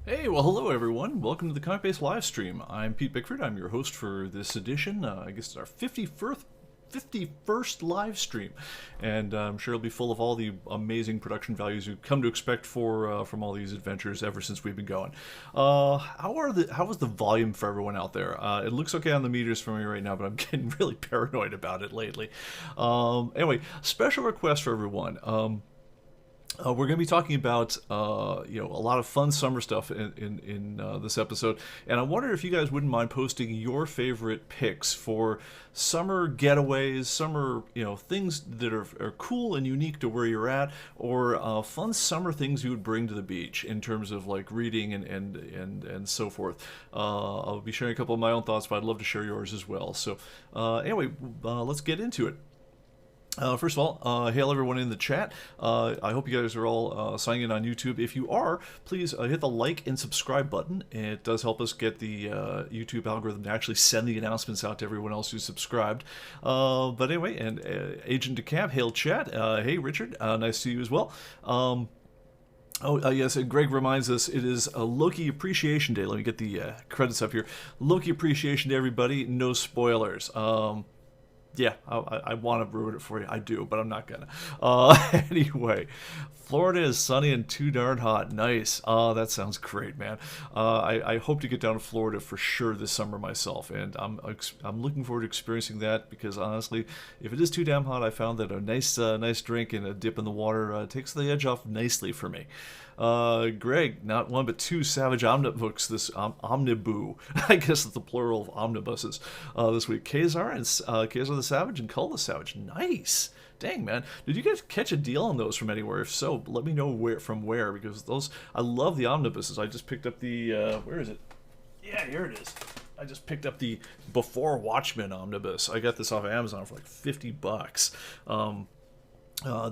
Hey, well, hello everyone. Welcome to the ComicBase Livestream. I'm Pete Bickford. I'm your host for this edition. I guess it's our 51st live stream, and I'm sure it'll be full of all the amazing production values you've come to expect from all these adventures ever since we've been going. How is the volume for everyone out there? It looks okay on the meters for me right now, but I'm getting really paranoid about it lately. Anyway, special request for everyone. We're going to be talking about a lot of fun summer stuff in this episode, and I wonder if you guys wouldn't mind posting your favorite picks for summer getaways, summer things that are cool and unique to where you're at, or fun summer things you would bring to the beach in terms of like reading and so forth. I'll be sharing a couple of my own thoughts, but I'd love to share yours as well. So anyway, let's get into it. First of all, hail everyone in the chat. I hope you guys are all signing in on YouTube. If you are, please hit the like and subscribe button. It does help us get the YouTube algorithm to actually send the announcements out to everyone else who's subscribed. But anyway, and Agent DeCamp, hail chat. Hey Richard, nice to see you as well. Yes, and Greg reminds us it is a Loki Appreciation Day. Let me get the credits up here. Loki Appreciation Day, everybody. No spoilers. Yeah, I want to ruin it for you. I do, but I'm not gonna. Anyway, Florida is sunny and too darn hot. Nice. That sounds great, man. I hope to get down to Florida for sure this summer myself, and I'm looking forward to experiencing that because honestly, if it is too damn hot, I found that a nice drink and a dip in the water takes the edge off nicely for me. Greg, not one but two Savage Omnibooks this Omniboo. I guess it's the plural of omnibuses this week. Kazar and Kazar the Savage and Cull the Savage. Nice. Dang, man. Did you guys catch a deal on those from anywhere? If so, let me know where because those I love the omnibuses. I just picked up the where is it? Yeah, here it is. I just picked up the Before Watchmen omnibus. I got this off of Amazon for like $50.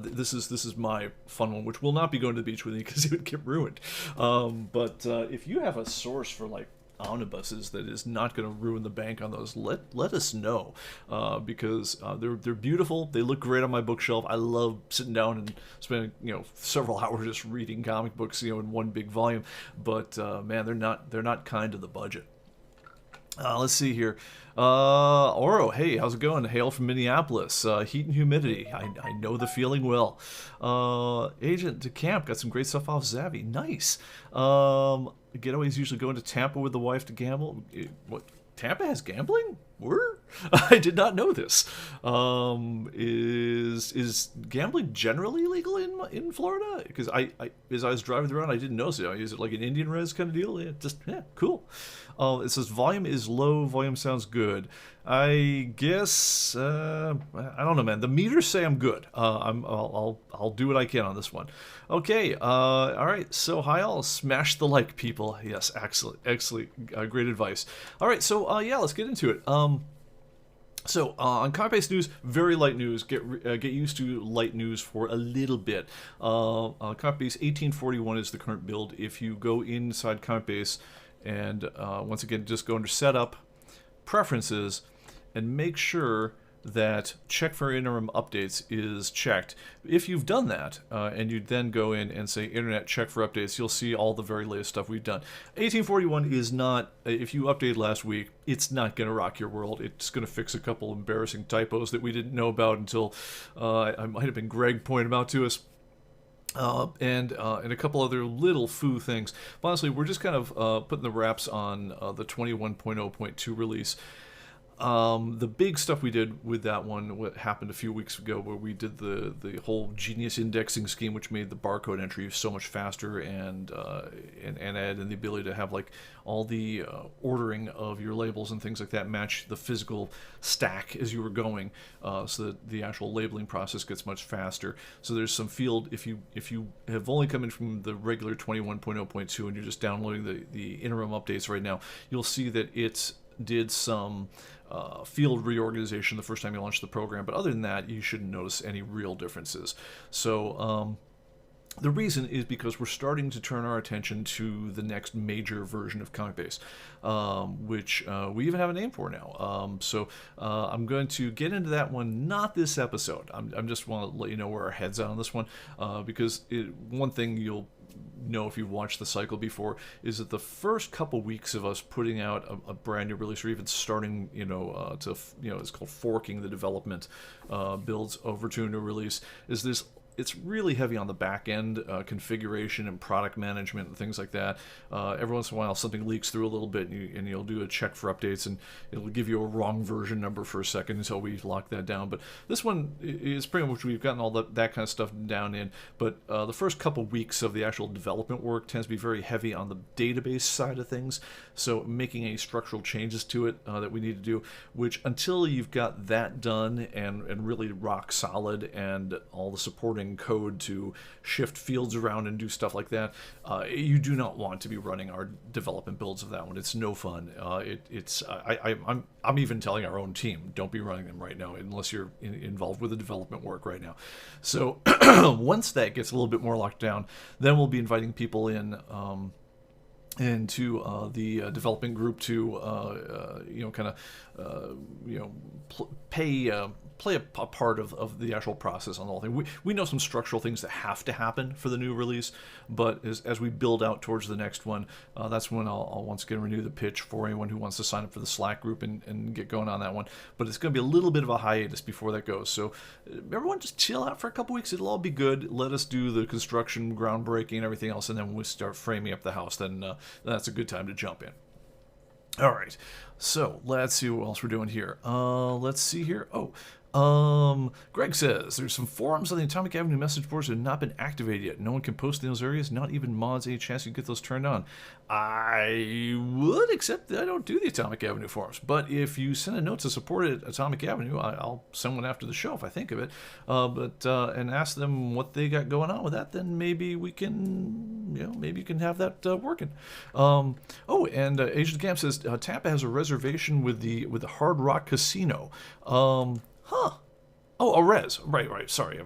This is my fun one, which will not be going to the beach with me because it would get ruined. But if you have a source for like omnibuses that is not going to ruin the bank on those, let us know because they're beautiful. They look great on my bookshelf. I love sitting down and spending several hours just reading comic books in one big volume. But man, they're not kind to the budget. Let's see here. Oro, hey, how's it going? Hail from Minneapolis. Heat and humidity. I know the feeling well. Agent DeCamp got some great stuff off Zavvi. Nice. Getaways usually going to Tampa with the wife to gamble. What? Tampa has gambling? Where? I did not know this. Is gambling generally illegal in Florida? Because as I was driving around, I didn't notice it. Is it like an Indian res kind of deal? Yeah, cool. It says volume is low. Volume sounds good. I guess I don't know, man. The meters say I'm good. I'll do what I can on this one. Okay. All right. So hi all. Smash the like, people. Yes, excellent. Great advice. All right. So yeah, let's get into it. So on ComicBase News, very light news. Get used to light news for a little bit. ComicBase 1841 is the current build. If you go inside ComicBase and once again just go under Setup, Preferences, and make sure that check for interim updates is checked. If you've done that, and you then go in and say internet check for updates, you'll see all the very latest stuff we've done. 1841 is not, if you updated last week, it's not going to rock your world. It's going to fix a couple embarrassing typos that we didn't know about until I might have been Greg pointed them out to us. And a couple other little foo things. But honestly, we're just kind of putting the wraps on the 21.0.2 release. The big stuff we did with that one, what happened a few weeks ago, where we did the whole genius indexing scheme, which made the barcode entry so much faster and added the ability to have like all the ordering of your labels and things like that match the physical stack as you were going, so that the actual labeling process gets much faster. So there's some field if you have only come in from the regular 21.0.2 and you're just downloading the interim updates right now, you'll see that it did some field reorganization the first time you launched the program, but other than that, you shouldn't notice any real differences. So the reason is because we're starting to turn our attention to the next major version of ComicBase, which we even have a name for now. So I'm going to get into that one, not this episode. I'm just want to let you know where our head's at on this one, because one thing you'll know if you've watched the cycle before, is that the first couple weeks of us putting out a brand new release, or even starting, it's called forking the development builds over to a new release, is this. It's really heavy on the back end configuration and product management and things like that. Every once in a while, something leaks through a little bit, and you'll do a check for updates, and it'll give you a wrong version number for a second until we lock that down. But this one is pretty much, we've gotten all that kind of stuff down in. But the first couple weeks of the actual development work tends to be very heavy on the database side of things. So making any structural changes to it that we need to do, which until you've got that done and really rock solid, and all the supporting code to shift fields around and do stuff like that, you do not want to be running our development builds of that one. It's no fun. I'm even telling our own team, don't be running them right now unless you're involved with the development work right now. So once that gets a little bit more locked down, then we'll be inviting people in into the development group to play a part of the actual process on the whole thing. We know some structural things that have to happen for the new release, but as we build out towards the next one, that's when I'll once again renew the pitch for anyone who wants to sign up for the Slack group and get going on that one. But it's going to be a little bit of a hiatus before that goes. So everyone just chill out for a couple weeks. It'll all be good. Let us do the construction, groundbreaking, and everything else, and then when we start framing up the house, then that's a good time to jump in. All right, so let's see what else we're doing here. Let's see here. Greg says there's some forums on the Atomic Avenue message boards that have not been activated yet. No one can post in those areas, not even mods. Any chance you get those turned on? I would, except that I don't do the Atomic Avenue forums. But if you send a note to support at Atomic Avenue, I'll send one after the show if I think of it. And ask them what they got going on with that. Then maybe we can, maybe you can have that working. Agent Camp says Tampa has a reservation with the Hard Rock Casino. A res. Right. Sorry, I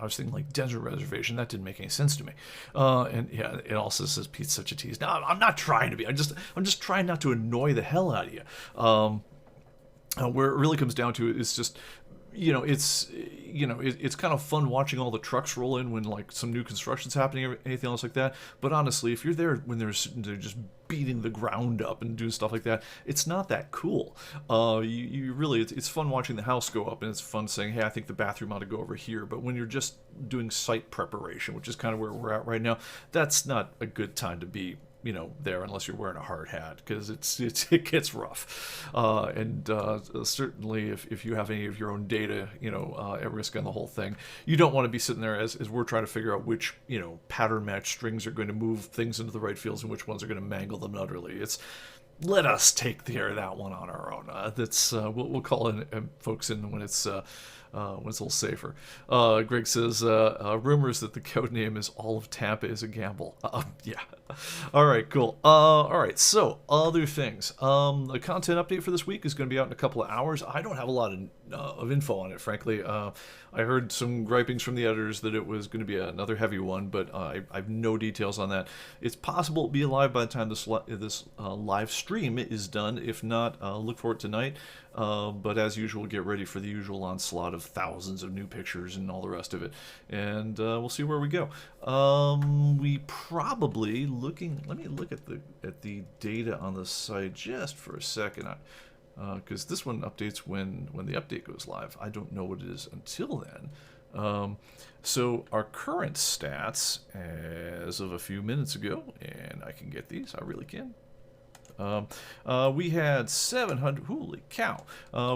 was thinking like desert reservation. That didn't make any sense to me. And yeah, it also says Pete's such a tease. No, I'm not trying to be. I'm just trying not to annoy the hell out of you. Where it really comes down to it is just, it's kind of fun watching all the trucks roll in when like some new construction's happening or anything else like that. But honestly, if you're there when they're just beating the ground up and doing stuff like that, it's not that cool. You really, it's fun watching the house go up, and it's fun saying, hey, I think the bathroom ought to go over here. But when you're just doing site preparation, which is kind of where we're at right now, that's not a good time to be there unless you're wearing a hard hat, because it gets rough. Certainly if you have any of your own data, at risk on the whole thing, you don't want to be sitting there as we're trying to figure out which, pattern match strings are going to move things into the right fields and which ones are going to mangle them utterly. Let us take care of that one on our own. We'll call in folks in when it's a little safer. Greg says, rumors that the code name is All of Tampa is a gamble. Yeah. All right, cool. All right, so other things. The content update for this week is going to be out in a couple of hours. I don't have a lot of info on it, frankly. I heard some gripings from the editors that it was going to be another heavy one, but I have no details on that. It's possible it'll be live by the time this live stream is done. If not, look for it tonight. But as usual, get ready for the usual onslaught of thousands of new pictures and all the rest of it. And we'll see where we go. We probably let me look at the data on the site just for a second. Because this one updates when the update goes live. I don't know what it is until then. So our current stats as of a few minutes ago, and I can get these, I really can. We had 700. Holy cow!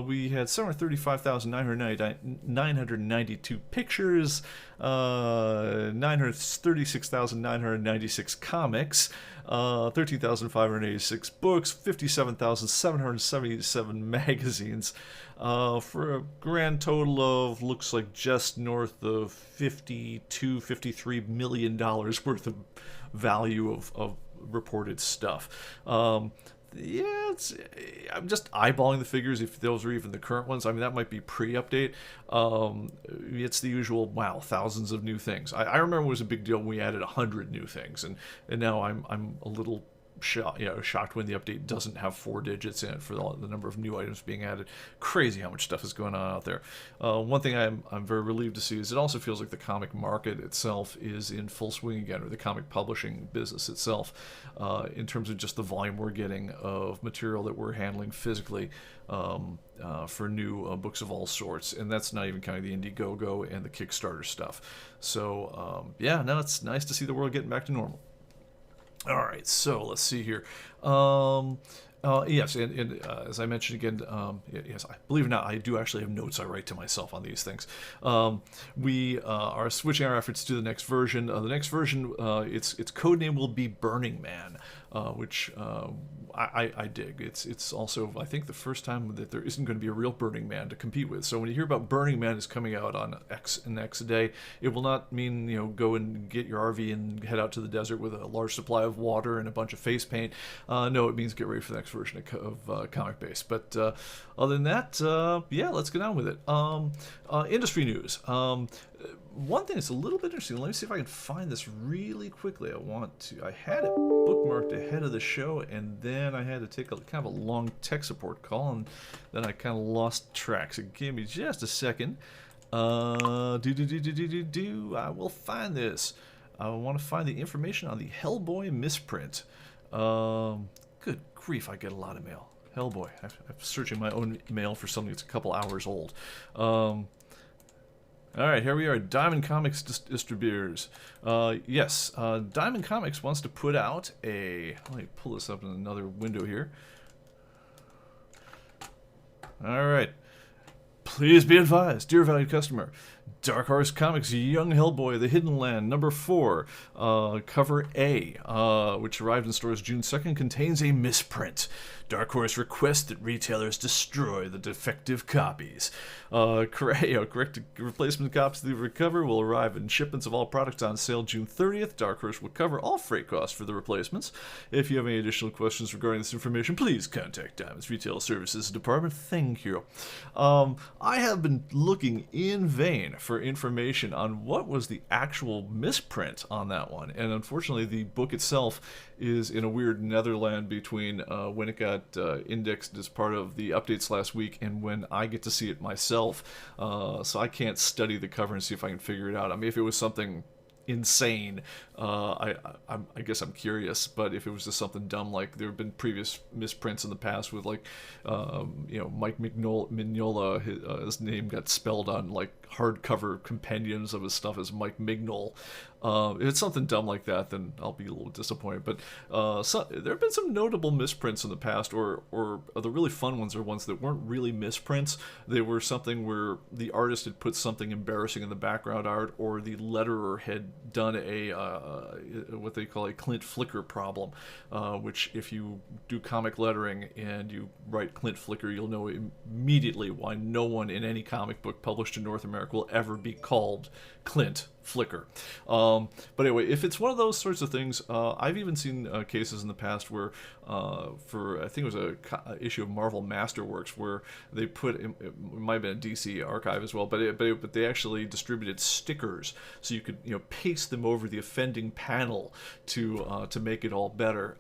We had 735,992 pictures, 936,996 comics, 13,586 books, 57,777 magazines, for a grand total of looks like just north of $53 million worth of value of reported stuff. I'm just eyeballing the figures, if those are even the current ones. I mean, that might be pre-update. It's the usual, wow, thousands of new things. I remember it was a big deal when we added 100 new things, and now I'm a little shocked when the update doesn't have 4 digits in it for the number of new items being added. Crazy how much stuff is going on out there. One thing I'm very relieved to see is it also feels like the comic market itself is in full swing again, or the comic publishing business itself, in terms of just the volume we're getting of material that we're handling physically for new books of all sorts, and that's not even counting the Indiegogo and the Kickstarter stuff. So yeah, no, it's nice to see the world getting back to normal. All right, so let's see here. Yes, and as I mentioned again, yes, I believe it or not, I do actually have notes I write to myself on these things. We are switching our efforts to the next version. The next version, its codename will be Burning Man, which I dig. It's also, I think, the first time that there isn't going to be a real Burning Man to compete with. So when you hear about Burning Man is coming out on X day, it will not mean go and get your RV and head out to the desert with a large supply of water and a bunch of face paint. No, it means get ready for the next version of ComicBase. But other than that, yeah, let's get on with it. Industry news. One thing that's a little bit interesting, let me see if I can find this really quickly. I had it bookmarked ahead of the show, and then I had to take a kind of a long tech support call, and then I kind of lost track. So give me just a second. I will find this. I want to find the information on the Hellboy misprint. Good grief, I get a lot of mail. Hellboy. I'm searching my own mail for something that's a couple hours old. All right, here we are, Diamond Comics distributors. Yes, Diamond Comics wants to put out a... Let me pull this up in another window here. All right. Please be advised, dear valued customer, Dark Horse Comics' Young Hellboy, The Hidden Land, number 4, cover A, which arrived in stores June 2nd, contains a misprint. Dark Horse requests that retailers destroy the defective copies. Correct replacement copies of the recover will arrive in shipments of all products on sale June 30th. Dark Horse will cover all freight costs for the replacements. If you have any additional questions regarding this information, please contact Diamond's Retail Services Department. Thank you. I have been looking in vain for information on what was the actual misprint on that one, and unfortunately the book itself is in a weird netherland between when it got indexed as part of the updates last week and when I get to see it myself, so I can't study the cover and see if I can figure it out. I mean, if it was something insane, I guess I'm curious, but if it was just something dumb, like there have been previous misprints in the past with like Mike Mignola, his name got spelled on like hardcover compendiums of his stuff as Mike Mignol. If it's something dumb like that, then I'll be a little disappointed. But there have been some notable misprints in the past, or the really fun ones are ones that weren't really misprints. They were something where the artist had put something embarrassing in the background art, or the letterer had done a what they call a Clint Flicker problem, which if you do comic lettering and you write Clint Flicker, you'll know immediately why no one in any comic book published in North America will ever be called Clint Flicker. But anyway, if it's one of those sorts of things, I've even seen cases in the past where, for I think it was a issue of Marvel Masterworks, where they put it might have been a DC archive as well, but they actually distributed stickers, so you could paste them over the offending panel to make it all better,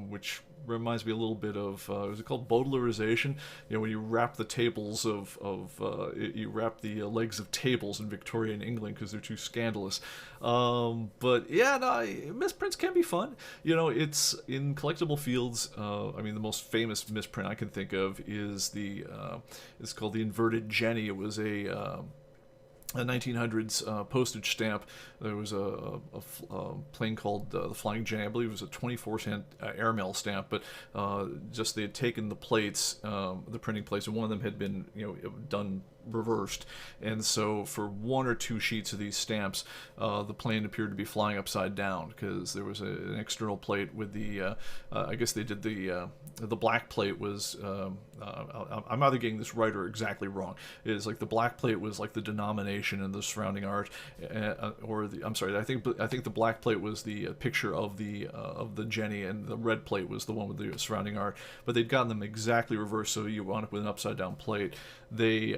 which reminds me a little bit of was it called Baudelarization? When you wrap the tables you wrap the legs of tables in Victorian England because they're too scandalous. But yeah, no, misprints can be fun. It's in collectible fields. I mean, the most famous misprint I can think of is it's called the Inverted Jenny. It was a 1900s postage stamp. There was a plane called the Flying J. I believe it was a 24-cent airmail stamp, but just they had taken the plates, the printing plates, and one of them had been done reversed, and so for one or two sheets of these stamps, the plane appeared to be flying upside down because there was an external plate with the I guess they did the black plate was I'm either getting this right or exactly wrong. It's like the black plate was like the denomination and the surrounding art, I'm sorry, I think the black plate was the picture of the Jenny, and the red plate was the one with the surrounding art, but they'd gotten them exactly reversed, so you wound up with an upside down plate. They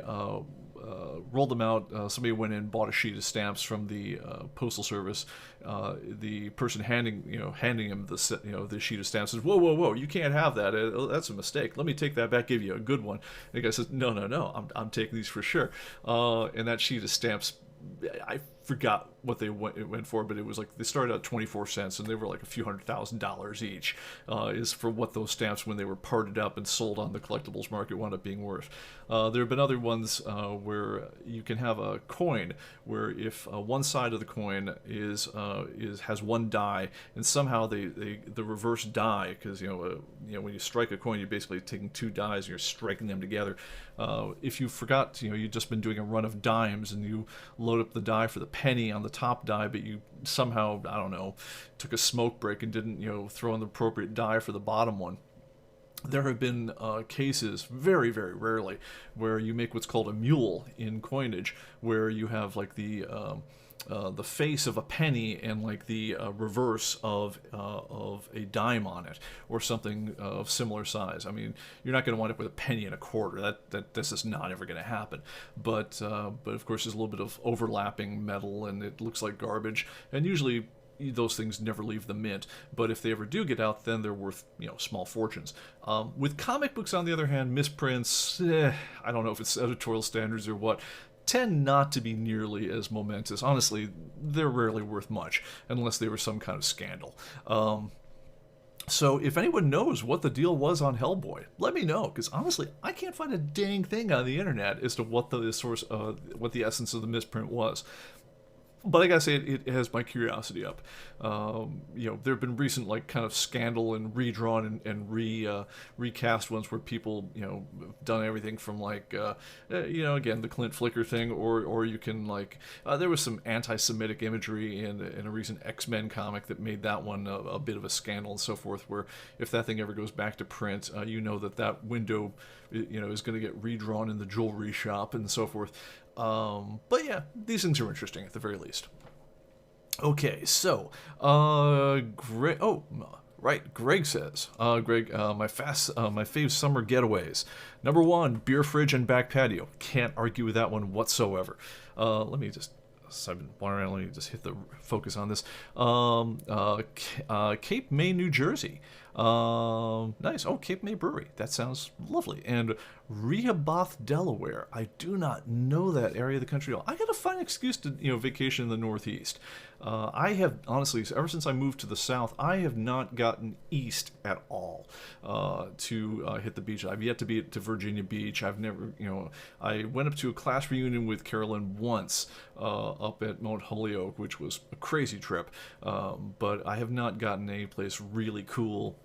rolled them out. Somebody went in, bought a sheet of stamps from the postal service. The person handing him the sheet of stamps says, "Whoa, whoa, whoa! You can't have that. That's a mistake. Let me take that back. Give you a good one." And the guy says, "No, no, no. I'm taking these for sure." And that sheet of stamps, I forgot what it went for, but it was like they started at 24 cents and they were like a few $100,000 each, is for what those stamps, when they were parted up and sold on the collectibles market, wound up being worth. There have been other ones where you can have a coin where if one side of the coin has one die, and somehow the reverse die, because when you strike a coin, you're basically taking two dies and you're striking them together. If you forgot, you've just been doing a run of dimes and you load up the die for the penny on the top die, but you somehow, I don't know, took a smoke break and didn't throw in the appropriate die for the bottom one. There have been cases, very, very rarely, where you make what's called a mule in coinage, where you have like the face of a penny and like the reverse of a dime on it, or something of similar size. I mean, you're not going to wind up with a penny and a quarter. This is not ever going to happen. But of course, there's a little bit of overlapping metal, and it looks like garbage. And usually, those things never leave the mint, but if they ever do get out, then they're worth small fortunes. With comic books, on the other hand, misprints, I don't know if it's editorial standards or what, tend not to be nearly as momentous. Honestly, they're rarely worth much, unless they were some kind of scandal. So if anyone knows what the deal was on Hellboy, let me know, because honestly, I can't find a dang thing on the internet as to what the source, what the essence of the misprint was. But I gotta say, it has my curiosity up. There have been recent kind of scandal and redrawn and recast ones where people have done everything from again, the Clint Flicker thing, or you can there was some anti-Semitic imagery in a recent X-Men comic that made that one a bit of a scandal and so forth. Where if that thing ever goes back to print, that window is going to get redrawn in the jewelry shop and so forth. But yeah, these things are interesting at the very least. Okay, so Greg. Oh, right. Greg says, Greg, my fave summer getaways. Number 1, beer fridge and back patio. Can't argue with that one whatsoever. Let me just. I've been wandering around. Let me just hit the focus on this. Cape May, New Jersey. Nice. Oh, Cape May Brewery. That sounds lovely. And Rehoboth, Delaware. I do not know that area of the country at all. I got to find an excuse to vacation in the Northeast. I have, honestly, ever since I moved to the South, I have not gotten east at all to hit the beach. I've yet to be to Virginia Beach. I've never, I went up to a class reunion with Carolyn once up at Mount Holyoke, which was a crazy trip. But I have not gotten any place really cool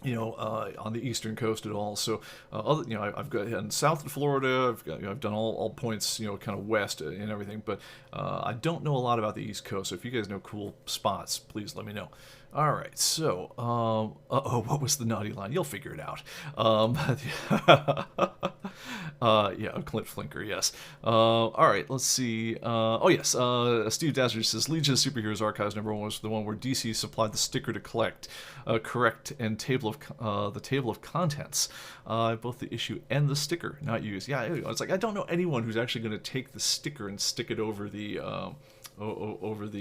on the eastern coast at all. So, I've got in south of Florida. I've done all points, kind of west and everything. But I don't know a lot about the East Coast. So if you guys know cool spots, please let me know. All right. So, what was the naughty line? You'll figure it out. Yeah, Clint Flinker, yes. All right, let's see. Steve Dazzler says Legion of Superheroes Archives #1 was the one where DC supplied the sticker to correct, and the table of contents, both the issue and the sticker not used. Yeah, it's like I don't know anyone who's actually going to take the sticker and stick it over the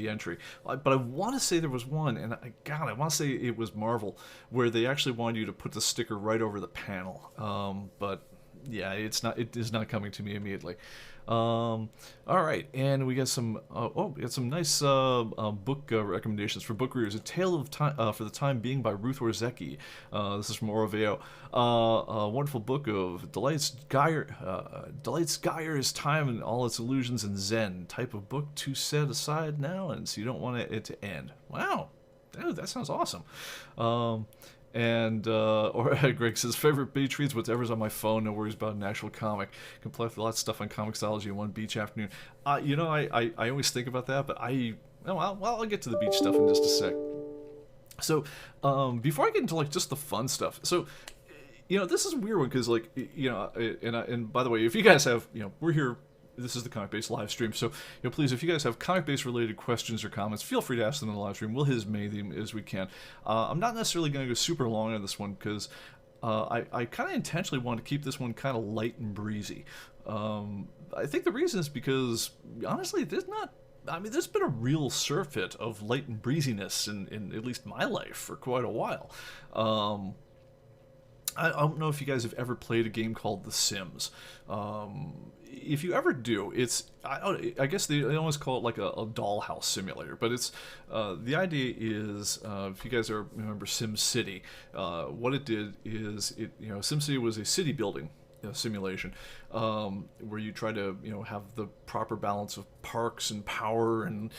entry. But I want to say there was one, and I want to say it was Marvel, where they actually wanted you to put the sticker right over the panel. But yeah, it is not coming to me immediately. All right, and we got some nice book recommendations for book readers. A Tale of Time for the Time Being by Ruth Orzecki. This is from Oroveo. A wonderful book of delights Geyer's time and all its illusions and Zen. Type of book to set aside now, and so you don't want it to end. Wow, that sounds awesome. Or Greg says, favorite beach reads, whatever's on my phone, no worries about an actual comic. Can play with a lot of stuff on Comixology in one beach afternoon. I always think about that, but I'll get to the beach stuff in just a sec. So, before I get into just the fun stuff, so, this is a weird one, because and by the way, if you guys have, we're here. This is the ComicBase Livestream, so please, if you guys have comic-based related questions or comments, feel free to ask them in the livestream. We'll hit as many of them as we can. I'm not necessarily going to go super long on this one because I kind of intentionally want to keep this one kind of light and breezy. I think the reason is because, honestly, there's been a real surfeit of light and breeziness in at least my life for quite a while. I don't know if you guys have ever played a game called The Sims. If you ever do, I guess they always call it like a dollhouse simulator, but it's the idea is if you guys remember Sim City, what it did is Sim City was a city building simulation, where you try to have the proper balance of parks and power and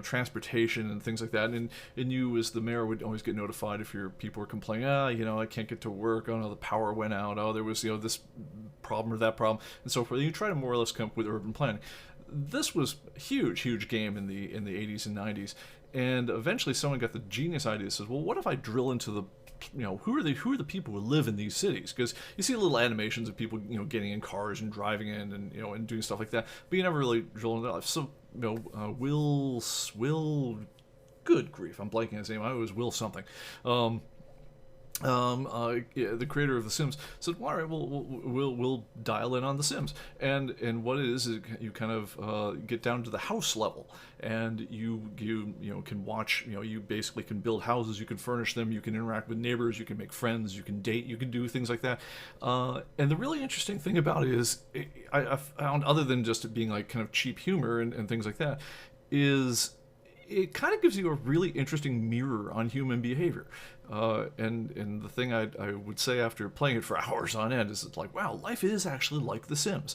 transportation and things like that, and you as the mayor would always get notified if your people were complaining, I can't get to work, oh no, the power went out, oh there was this problem or that problem and so forth. You try to more or less come up with urban planning. This was a huge game in the 80s and 90s, and eventually someone got the genius idea, says, well, what if I drill into the who are the people who live in these cities? Because you see little animations of people getting in cars and driving in and doing stuff like that, but you never really drill into their life. So Will, good grief, I'm blanking on his name. I was Will something. The creator of The Sims said, well, all right, we'll dial in on The Sims, and what it is you kind of get down to the house level, and you can watch, you basically can build houses, you can furnish them, you can interact with neighbors, you can make friends, you can date, you can do things like that. And the really interesting thing about it is, I found, other than just it being like kind of cheap humor and things like that, is it kind of gives you a really interesting mirror on human behavior. And the thing I would say after playing it for hours on end is it's like, wow, life is actually like The Sims.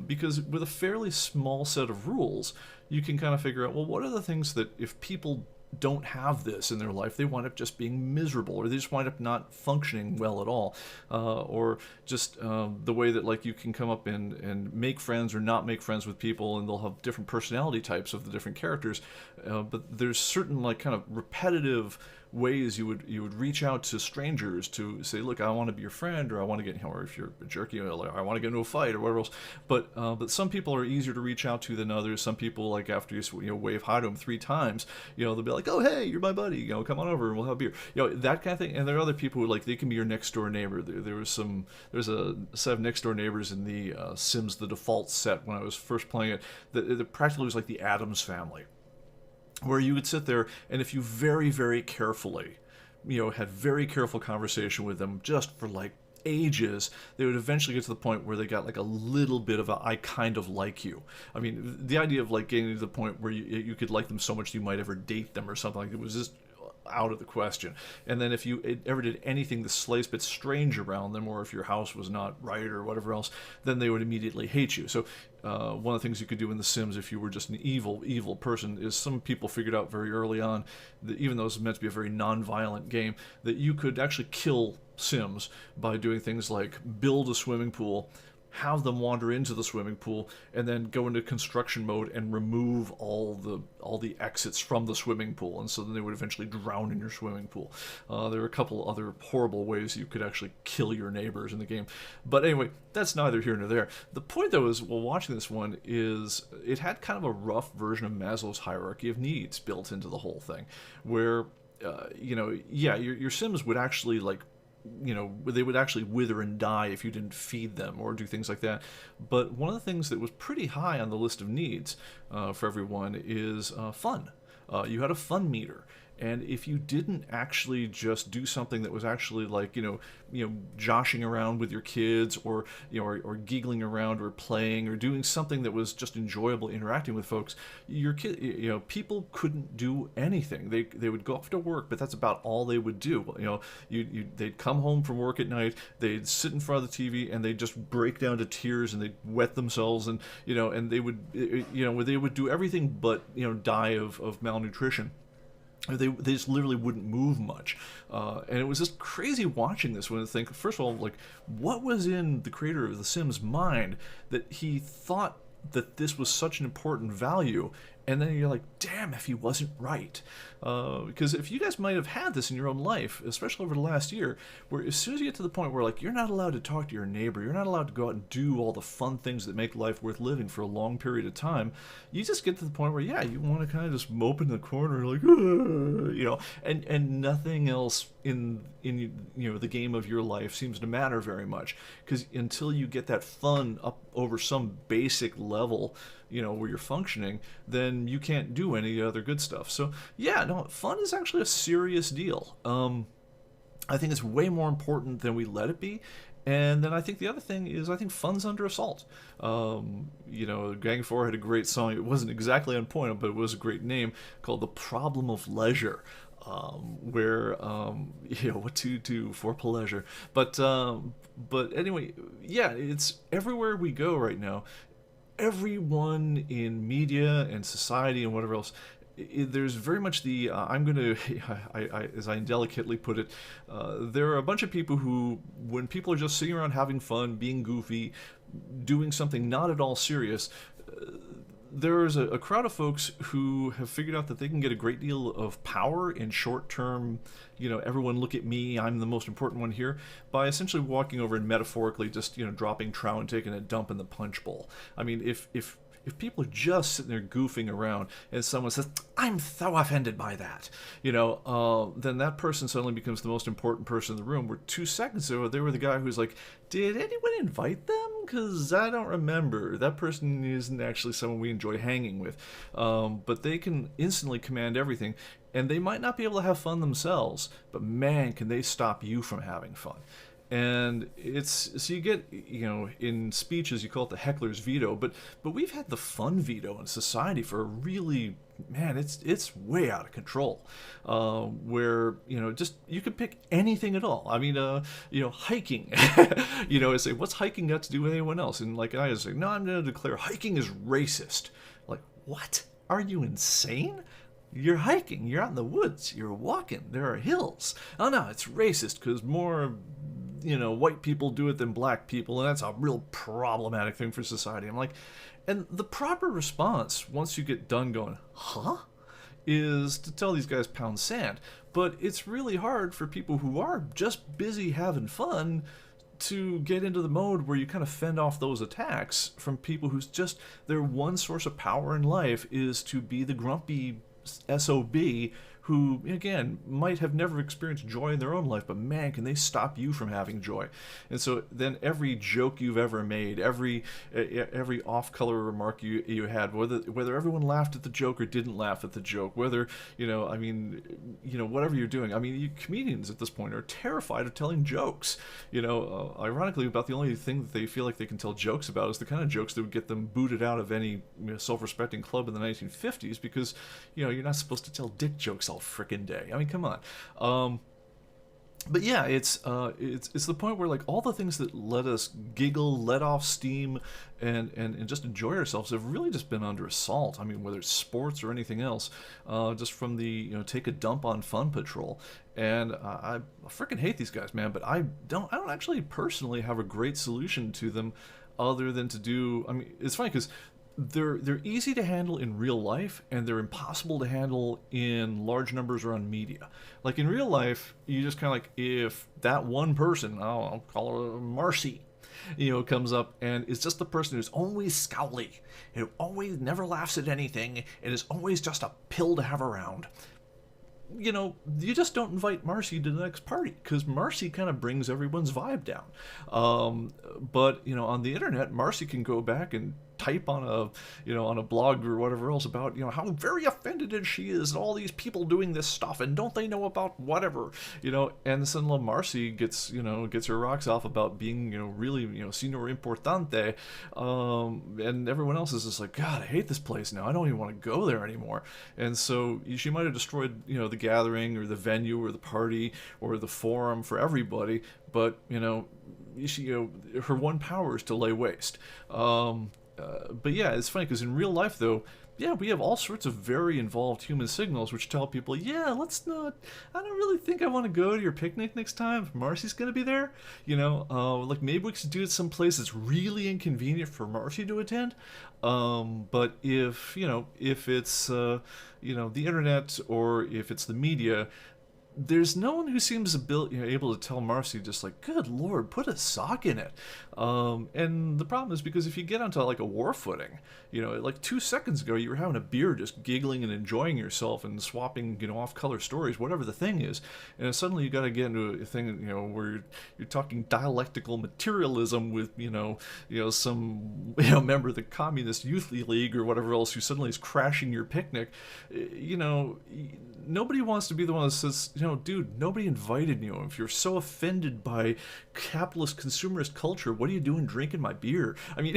Because with a fairly small set of rules, you can kind of figure out, well, what are the things that if people don't have this in their life, they wind up just being miserable, or they just wind up not functioning well at all, or just the way that like you can come up and make friends or not make friends with people, and they'll have different personality types of the different characters, but there's certain like kind of repetitive ways you would reach out to strangers to say, look, I want to be your friend, or I want to get, or if you're a jerk, like, I want to get into a fight or whatever else. But some people are easier to reach out to than others. Some people, like after you wave hi to them 3 times, they'll be like, oh hey, you're my buddy, come on over and we'll have a beer, that kind of thing. And there are other people who, like, they can be your next door neighbor. There's a set of next door neighbors in the Sims the Default set when I was first playing it that practically was like the Addams Family, where you would sit there, and if you very, very carefully, had very careful conversation with them just for like ages, they would eventually get to the point where they got like a little bit of a I kind of like you. I mean, the idea of like getting to the point where you could like them so much you might ever date them or something, like it was just out of the question. And then if you ever did anything the slightest bit strange around them, or if your house was not right or whatever else, then they would immediately hate you. So one of the things you could do in The Sims, if you were just an evil person, is some people figured out very early on that, even though it's meant to be a very non-violent game, that you could actually kill Sims by doing things like build a swimming pool, have them wander into the swimming pool, and then go into construction mode and remove all the exits from the swimming pool, and so then they would eventually drown in your swimming pool. There are a couple other horrible ways you could actually kill your neighbors in the game, but anyway, that's neither here nor there. The point, though, is, while watching this one, is it had kind of a rough version of Maslow's hierarchy of needs built into the whole thing, where your Sims would actually like, they would actually wither and die if you didn't feed them or do things like that. But one of the things that was pretty high on the list of needs for everyone is fun. You had a fun meter. And if you didn't actually just do something that was actually like, joshing around with your kids, or or giggling around, or playing, or doing something that was just enjoyable, interacting with folks, your kid, people couldn't do anything. They would go off to work, but that's about all they would do. They'd come home from work at night, they'd sit in front of the TV, and they'd just break down to tears, and they'd wet themselves, and and they would do everything but die of malnutrition. They just literally wouldn't move much, and it was just crazy watching this one and think, first of all, like, what was in the creator of The Sims' mind that he thought that this was such an important value, and then you're like, damn, if he wasn't right. Because if you guys might have had this in your own life, especially over the last year, where as soon as you get to the point where like you're not allowed to talk to your neighbor, you're not allowed to go out and do all the fun things that make life worth living for a long period of time, you just get to the point where, yeah, you want to kind of just mope in the corner like, you know, and nothing else in the game of your life seems to matter very much, because until you get that fun up over some basic level, where you're functioning, then you can't do any other good stuff. So yeah, no, fun is actually a serious deal. I think it's way more important than we let it be. And then I think the other thing is, I think fun's under assault. Gang 4 had a great song. It wasn't exactly on point, but it was a great name, called The Problem of Leisure. Where what to do for pleasure. But anyway, yeah, it's everywhere we go right now. Everyone in media and society and whatever else, there's very much the as I indelicately put it, there are a bunch of people who, when people are just sitting around having fun, being goofy, doing something not at all serious, there's a crowd of folks who have figured out that they can get a great deal of power in short-term, everyone look at me, I'm the most important one here, by essentially walking over and metaphorically just, dropping trout and taking a dump in the punch bowl. I mean, if people are just sitting there goofing around and someone says, I'm so offended by that, then that person suddenly becomes the most important person in the room, where 2 seconds ago they were the guy who's like, did anyone invite them? Because I don't remember. That person isn't actually someone we enjoy hanging with. But they can instantly command everything, and they might not be able to have fun themselves, but man, can they stop you from having fun. And so you get, in speeches you call it the Hecklers Veto, but we've had the fun veto in society for a really, man, it's way out of control. Where, just, you could pick anything at all. I mean, hiking, I say, what's hiking got to do with anyone else? And like, I say, no, I'm going to declare hiking is racist. Like, what? Are you insane? You're hiking, you're out in the woods, you're walking, there are hills. Oh no, it's racist because more, white people do it than black people, and that's a real problematic thing for society. I'm like, and the proper response, once you get done going, huh? Is to tell these guys pound sand. But it's really hard for people who are just busy having fun to get into the mode where you kind of fend off those attacks from people who's just, their one source of power in life is to be the grumpy SOB who, again, might have never experienced joy in their own life, but man, can they stop you from having joy. And so then every joke you've ever made, every off-color remark you had, whether everyone laughed at the joke or didn't laugh at the joke, whether, whatever you're doing. I mean, you comedians at this point are terrified of telling jokes. Ironically, about the only thing that they feel like they can tell jokes about is the kind of jokes that would get them booted out of any self-respecting club in the 1950s, because, you're not supposed to tell dick jokes all frickin' day. I mean, come on. But yeah, it's the point where, like, all the things that let us giggle, let off steam, and just enjoy ourselves have really just been under assault. I mean, whether it's sports or anything else, just from the take a dump on fun patrol. And I freaking hate these guys, man. But I don't actually personally have a great solution to them, other than to do. I mean, it's funny because they're easy to handle in real life, and they're impossible to handle in large numbers or on media. Like in real life, you just kind of like, if that one person, I'll call her Marcy, comes up and is just the person who's always scowly, who always never laughs at anything, and is always just a pill to have around. You just don't invite Marcy to the next party, because Marcy kind of brings everyone's vibe down. But on the internet, Marcy can go back and type on a blog or whatever else about how very offended she is at all these people doing this stuff, and don't they know about whatever, and suddenly Marcy gets her rocks off about being really signor importante, and everyone else is just like, God, I hate this place now, I don't even want to go there anymore. And so she might have destroyed the gathering or the venue or the party or the forum for everybody, but her one power is to lay waste. But yeah, it's funny because in real life, though, yeah, we have all sorts of very involved human signals which tell people, yeah, I don't really think I want to go to your picnic next time if Marcy's going to be there. Like maybe we should do it someplace that's really inconvenient for Marcy to attend. But if it's, the internet, or if it's the media, there's no one who seems able to tell Marcy just like, good lord, put a sock in it. And the problem is because if you get onto like a war footing, like 2 seconds ago you were having a beer just giggling and enjoying yourself and swapping, off-color stories, whatever the thing is, and suddenly you got to get into a thing, where you're talking dialectical materialism with, some, member of the Communist Youth League or whatever else who suddenly is crashing your picnic. Nobody wants to be the one that says, dude, nobody invited you. If you're so offended by capitalist consumerist culture, what are you doing drinking my beer? I mean,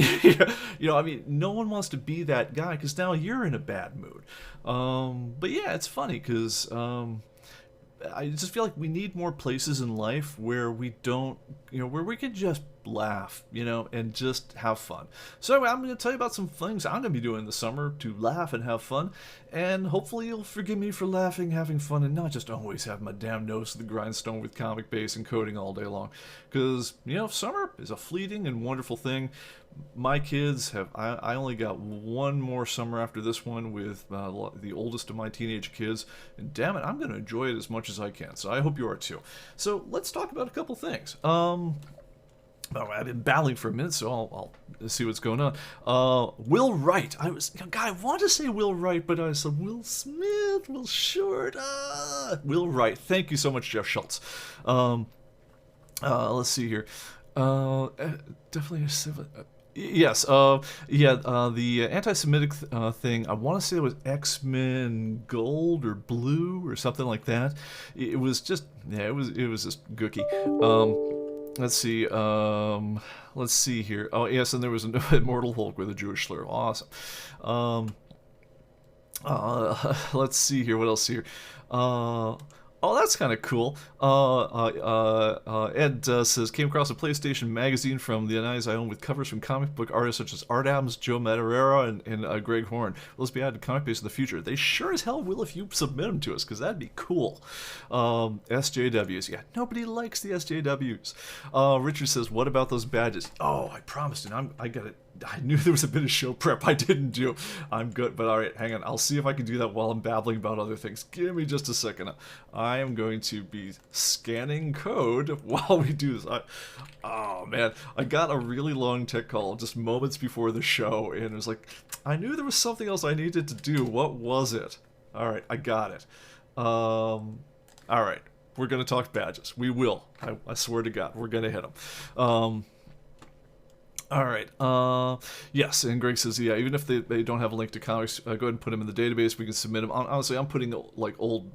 no one wants to be that guy because now you're in a bad mood. But yeah, it's funny because I just feel like we need more places in life where we don't, where we can just laugh, and just have fun. So I'm going to tell you about some things I'm going to be doing this summer to laugh and have fun, and hopefully you'll forgive me for laughing, having fun, and not just always have my damn nose to the grindstone with ComicBase and coding all day long. Because, summer is a fleeting and wonderful thing. My kids have, I only got one more summer after this one with the oldest of my teenage kids, and damn it, I'm going to enjoy it as much as I can, so I hope you are too. So let's talk about a couple things. I've been battling for a minute, so I'll see what's going on. Will Wright. I want to say Will Wright, but I said Will Smith, Will Short. Will Wright. Thank you so much, Jeff Schultz. Let's see here. Definitely a yes, the anti-Semitic thing, I want to say it was X-Men Gold or Blue or something like that. It was just, it was just gooky. Let's see here. Oh, yes, and there was an Immortal Hulk with a Jewish slur. Awesome. Let's see here. What else here? Oh, that's kind of cool. Ed says, came across a PlayStation magazine from the Anais I own with covers from comic book artists such as Art Adams, Joe Madureira, and Greg Horn. Will this be added to ComicBase in the future? They sure as hell will if you submit them to us, because that'd be cool. SJWs. Yeah, nobody likes the SJWs. Richard says, what about those badges? Oh, I promised, and I got it. I knew there was a bit of show prep I didn't do. I'm good, but all right, hang on. I'll see if I can do that while I'm babbling about other things. Give me just a second. I am going to be scanning code while we do this. Oh, man. I got a really long tech call just moments before the show, and it was like, I knew there was something else I needed to do. What was it? All right, I got it. All right, we're going to talk badges. We will. I swear to God, we're going to hit them. All right. Yes, and Greg says, yeah, even if they don't have a link to comics, go ahead and put them in the database. We can submit them. Honestly, I'm putting like old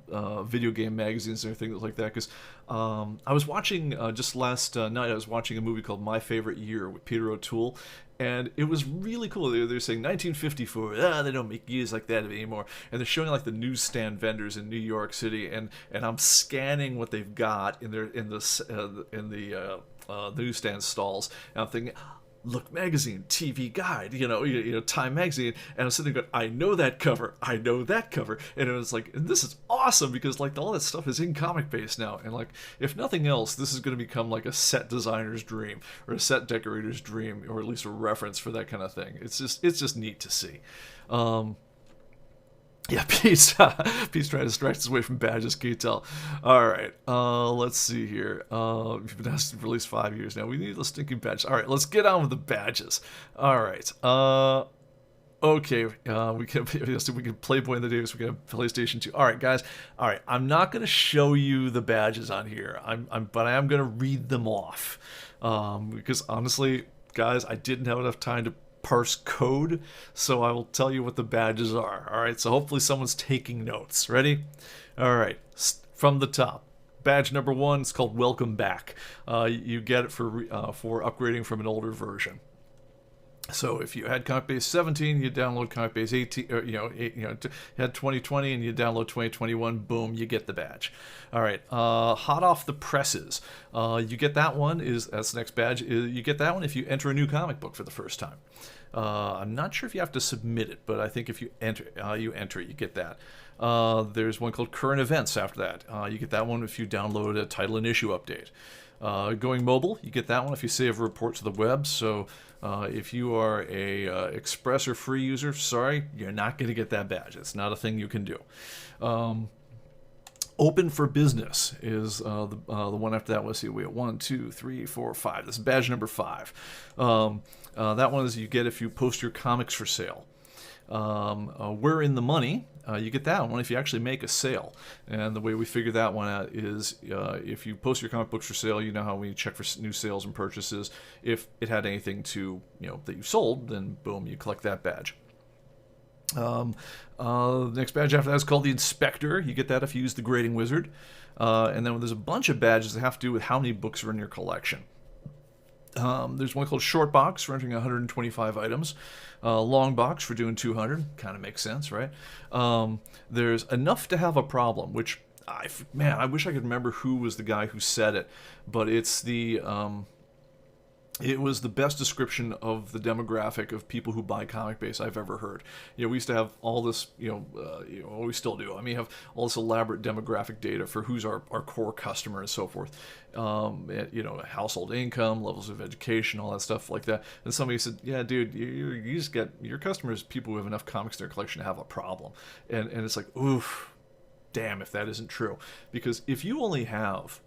video game magazines and things like that because I was watching just last night. I was watching a movie called My Favorite Year with Peter O'Toole. And it was really cool. They're saying 1954. They don't make years like that anymore. And they're showing like the newsstand vendors in New York City, and I'm scanning what they've got in the newsstand stalls. And I'm thinking, Look Magazine, TV Guide, Time Magazine, and I'm sitting there going, I know that cover, and it was like, and this is awesome because like all that stuff is in ComicBase now, and like if nothing else, this is going to become like a set designer's dream or a set decorator's dream, or at least a reference for that kind of thing. It's just neat to see. Yeah, Pete's trying to distract us away from badges, can you tell? Alright, let's see here. We've been asked to release 5 years now. We need the stinking badge. Alright, let's get on with the badges. Alright, okay, we can Playboy in the Davis, we can have PlayStation 2. Alright, guys, alright, I'm not going to show you the badges on here, but I am going to read them off. Because honestly, guys, I didn't have enough time to parse code, so I will tell you what the badges are. Alright, so hopefully someone's taking notes. Ready? Alright, from the top. Badge number 1 is called Welcome Back. You get it for upgrading from an older version. So if you had ComicBase 17, you download ComicBase 18, or had 2020 and you download 2021. Boom, you get the badge. All right, hot off the presses, you get that one. That's the next badge. You get that one if you enter a new comic book for the first time. I'm not sure if you have to submit it, but I think if you enter it, you get that. There's one called Current Events after that. You get that one if you download a title and issue update. Going mobile, you get that one if you save a report to the web. So if you are a Express or free user, sorry, you're not going to get that badge. It's not a thing you can do. Open for business is the one after that. Let's see, we have 1, 2, 3, 4, 5. This is badge number 5. That one is you get if you post your comics for sale. We're in the money. You get that one if you actually make a sale. And the way we figure that one out is if you post your comic books for sale, you know how we check for new sales and purchases. If it had anything to that you sold, then boom, you collect that badge. The next badge after that is called the Inspector. You get that if you use the Grading Wizard. And then there's a bunch of badges that have to do with how many books are in your collection. There's one called Short Box for entering 125 items. Long Box for doing 200. Kind of makes sense, right? There's Enough to Have a Problem, which, I wish I could remember who was the guy who said it, but it's it was the best description of the demographic of people who buy ComicBase I've ever heard. We used to have all this, we still do. I mean, have all this elaborate demographic data for who's our core customer and so forth. Household income, levels of education, all that stuff like that. And somebody said, yeah, dude, you just get your customers, people who have enough comics in their collection to have a problem. And it's like, oof, damn if that isn't true. Because if you only have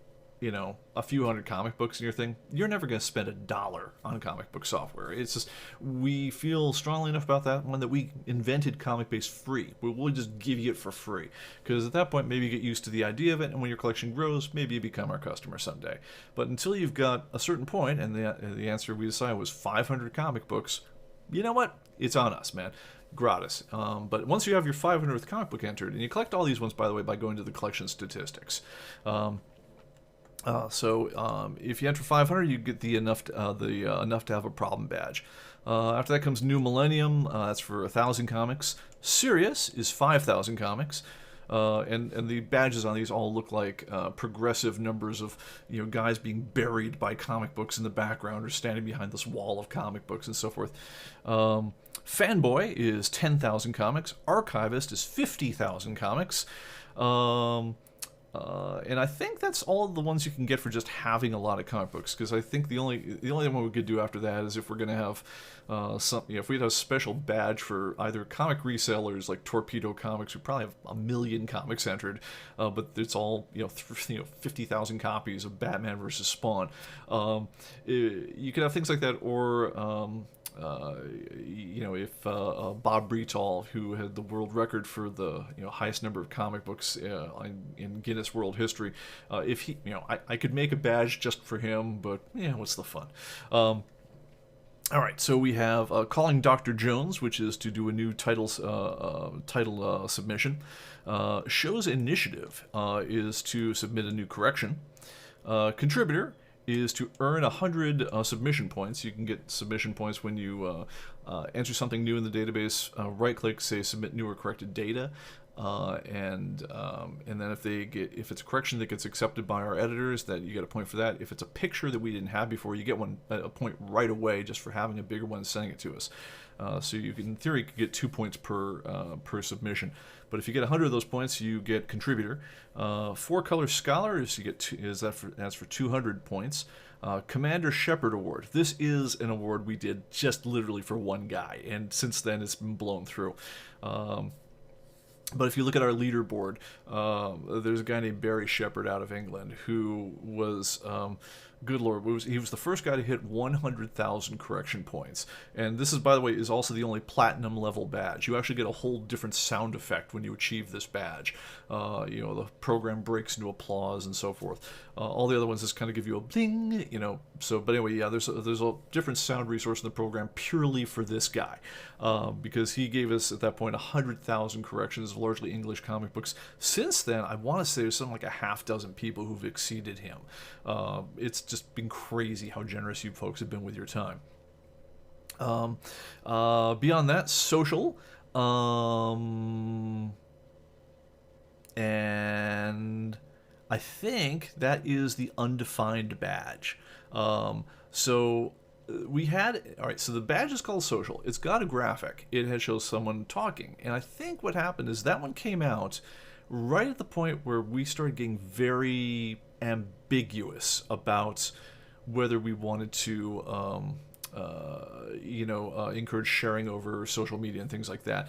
a few hundred comic books in your thing, you're never going to spend $1 on comic book software. It's just, we feel strongly enough about that one that we invented ComicBase free. We'll just give you it for free. Because at that point, maybe you get used to the idea of it, and when your collection grows, maybe you become our customer someday. But until you've got a certain point, and the answer we decided was 500 comic books, you know what? It's on us, man. Gratis. But once you have your 500th comic book entered, and you collect all these ones, by the way, by going to the collection statistics. If you enter 500, you get the enough to have a problem badge. After that comes New Millennium. That's for 1,000 comics. Serious is 5,000 comics. And the badges on these all look like progressive numbers of guys being buried by comic books in the background or standing behind this wall of comic books and so forth. Fanboy is 10,000 comics. Archivist is 50,000 comics. And I think that's all the ones you can get for just having a lot of comic books, because I think the only one we could do after that is if we're going to have if we had a special badge for either comic resellers like Torpedo Comics, we probably have 1 million comics entered, but it's all 50,000 copies of Batman versus Spawn. You could have things like that, or if Bob Bretal, who had the world record for the highest number of comic books in Guinness World History, if he, I could make a badge just for him, but what's the fun? All right, so we have Calling Dr. Jones, which is to do a new title submission. Show's Initiative is to submit a new correction. Contributor is to earn 100 submission points. You can get submission points when you enter something new in the database. Right-click, say Submit New or Corrected Data, and then if it's a correction that gets accepted by our editors, that you get a point for that. If it's a picture that we didn't have before, you get a point right away just for having a bigger one and sending it to us. So you can, in theory, get 2 points per submission. But if you get 100 of those points, you get Contributor. 4-Color Scholars, you get that's for 200 points. Commander Shepard Award. This is an award we did just literally for one guy, and since then it's been blown through. But if you look at our leaderboard, there's a guy named Barry Shepard out of England who was, good lord, he was the first guy to hit 100,000 correction points. And this is, by the way, is also the only platinum level badge. You actually get a whole different sound effect when you achieve this badge. The program breaks into applause and so forth. All the other ones just kind of give you a bling, but anyway, yeah, there's a different sound resource in the program purely for this guy, because he gave us at that point 100,000 corrections of largely English comic books. Since then, I want to say there's something like a half dozen people who've exceeded him. It's just been crazy how generous you folks have been with your time. Um, Beyond that, social. Um, and I think that is the Undefined Badge. So we had, all right, so the badge is called social. It's got a graphic. It had shows someone talking. And I think what happened is that one came out right at the point where we started getting very ambiguous about whether we wanted to encourage sharing over social media and things like that.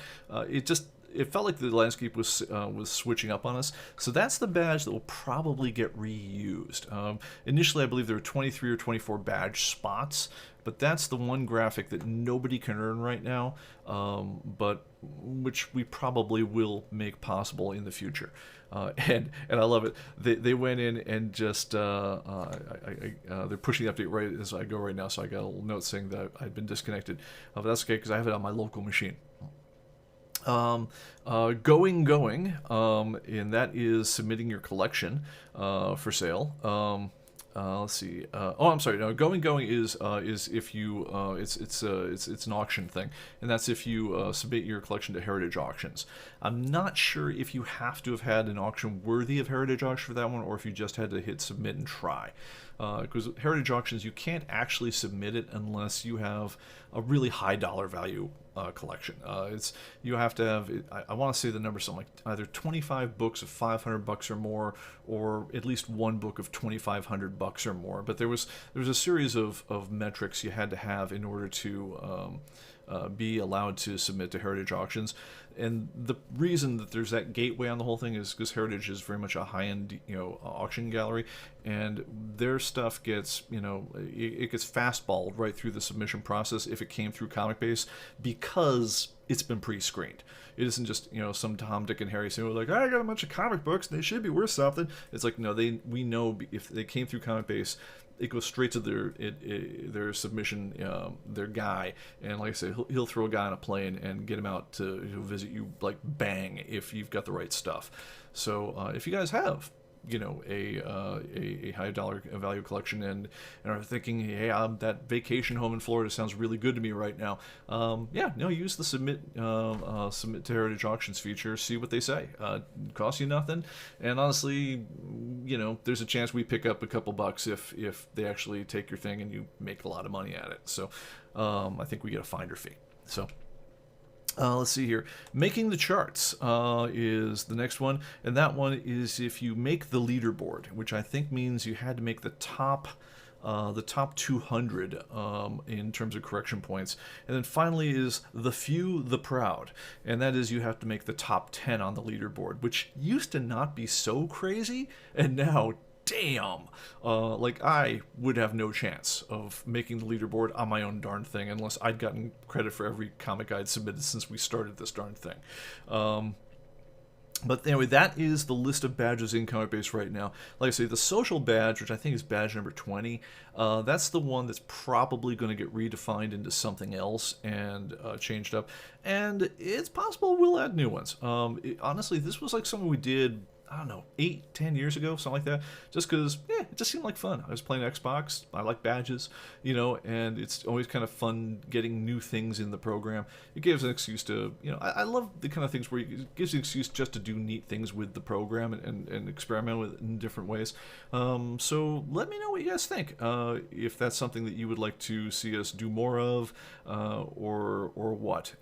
It felt like the landscape was switching up on us. So that's the badge that will probably get reused. Initially, I believe there were 23 or 24 badge spots, but that's the one graphic that nobody can earn right now, but which we probably will make possible in the future. And I love it. They went in and just they're pushing the update right as I go right now. So I got a little note saying that I've been disconnected, but that's okay because I have it on my local machine. And that is submitting your collection for sale. Let's see. I'm sorry. No, going is if you it's an auction thing, and that's if you submit your collection to Heritage Auctions. I'm not sure if you have to have had an auction worthy of Heritage Auction for that one, or if you just had to hit submit and try. Because Heritage Auctions, you can't actually submit it unless you have a really high dollar value collection. You have to have, I want to say the number something like either 25 books of $500 or more, or at least one book of $2,500 or more. But there was a series of metrics you had to have in order to be allowed to submit to Heritage Auctions. And the reason that there's that gateway on the whole thing is because Heritage is very much a high-end, auction gallery, and their stuff gets, it gets fastballed right through the submission process if it came through ComicBase because it's been pre-screened. It isn't just, some Tom, Dick, and Harry saying, like, I got a bunch of comic books and they should be worth something. It's like, no, we know if they came through ComicBase, it goes straight to their submission, their guy, and like I say, he'll throw a guy on a plane and get him out to visit you like bang if you've got the right stuff. So if you guys have a high dollar value collection and are thinking, hey, that vacation home in Florida sounds really good to me right now. Use the submit to Heritage Auctions feature, see what they say. It costs you nothing, and honestly, there's a chance we pick up a couple bucks if they actually take your thing and you make a lot of money at it. So I think we get a finder fee. So. Let's see here. Making the charts is the next one, and that one is if you make the leaderboard, which I think means you had to make the top 200 in terms of correction points. And then finally is the few, the proud, and that is you have to make the top 10 on the leaderboard, which used to not be so crazy, and now damn, I would have no chance of making the leaderboard on my own darn thing unless I'd gotten credit for every comic I'd submitted since we started this darn thing. But anyway, that is the list of badges in ComicBase right now. Like I say, the social badge, which I think is badge number 20, that's the one that's probably going to get redefined into something else and changed up. And it's possible we'll add new ones. Honestly, this was like something we did, I don't know, 8-10 years ago, something like that, just because it just seemed like fun. I was playing Xbox, I like badges, and it's always kind of fun getting new things in the program. It gives an excuse to, I love the kind of things where it gives you an excuse just to do neat things with the program and experiment with it in different ways. So let me know what you guys think, if that's something that you would like to see us do more of, or what.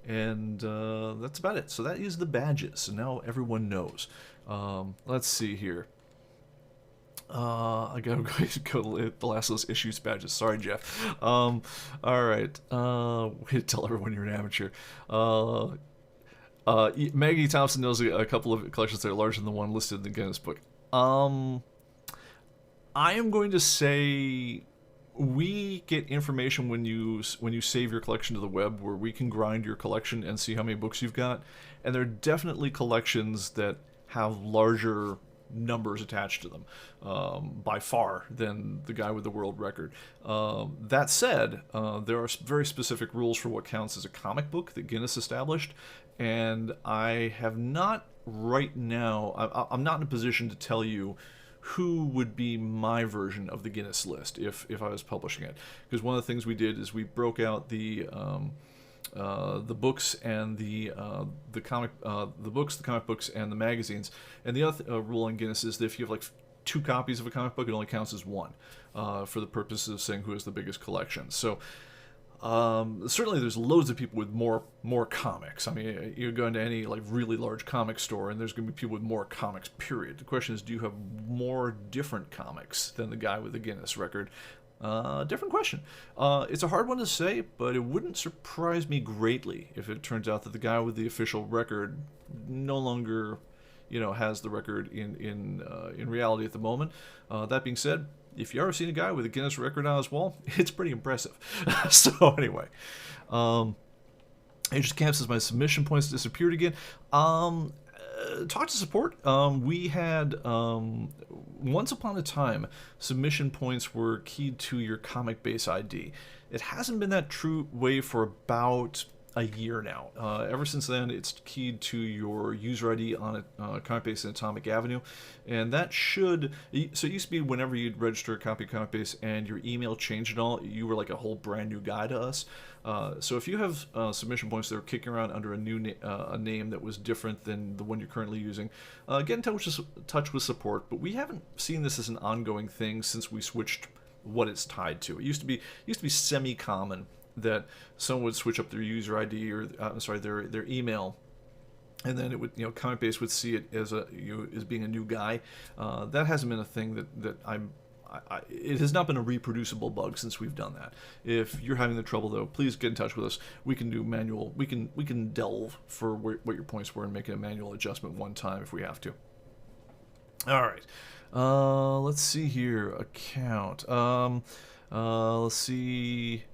And that's about it. So that is the badges. So now everyone knows. Let's see here. I gotta go to the last of those issues badges. Sorry, Jeff. All right. Way to tell everyone you're an amateur. Maggie Thompson knows a couple of collections that are larger than the one listed in the Guinness book. I am going to say we get information when you save your collection to the web, where we can grind your collection and see how many books you've got, and there are definitely collections that have larger numbers attached to them by far than the guy with the world record. That said, there are very specific rules for what counts as a comic book that Guinness established, and I have not right now, I'm not in a position to tell you who would be my version of the Guinness list if I was publishing it. Because one of the things we did is we broke out the books and the comic books and the magazines. And the other rule on Guinness is that if you have like 2 copies of a comic book, it only counts as 1 for the purposes of saying who has the biggest collection. So certainly there's loads of people with more comics. I mean, you go into any like really large comic store and there's going to be people with more comics, period. The question is, do you have more different comics than the guy with the Guinness record? Different question. It's a hard one to say, but it wouldn't surprise me greatly if it turns out that the guy with the official record no longer, has the record in reality at the moment. That being said, if you ever seen a guy with a Guinness record on his wall, it's pretty impressive. So anyway, Agent Camp says my submission points disappeared again. Talk to support. We had once upon a time, submission points were keyed to your ComicBase ID. It hasn't been that true way for about a year now. Ever since then, it's keyed to your user ID on ComicBase and Atomic Avenue, and that should. So it used to be whenever you'd register a copy of ComicBase and your email changed and all, you were like a whole brand new guy to us. So if you have submission points that are kicking around under a new a name that was different than the one you're currently using, get in touch with support. But we haven't seen this as an ongoing thing since we switched what it's tied to. It used to be semi-common that someone would switch up their user ID or their email, and then it would ComicBase would see it as as being a new guy. That hasn't been a thing that it has not been a reproducible bug since we've done that. If you're having the trouble though, please get in touch with us. We can do manual. We can delve for what your points were and make a manual adjustment one time if we have to. All right. Let's see here. Account. Let's see.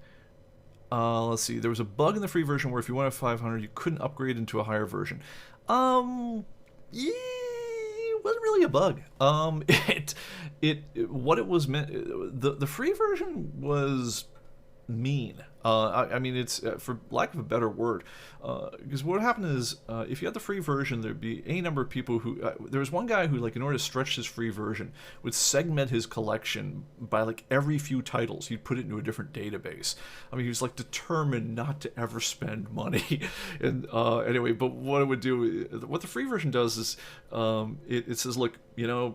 There was a bug in the free version where if you wanted 500, you couldn't upgrade into a higher version. Yeah, it wasn't really a bug. What it was meant. The free version was mean. I mean, it's for lack of a better word, because what happened is if you had the free version, there'd be any number of people who there was one guy who, like, in order to stretch his free version, would segment his collection by like every few titles he'd put it into a different database. I mean, he was like determined not to ever spend money. And anyway, but what it would do, what the free version does is it says, look, you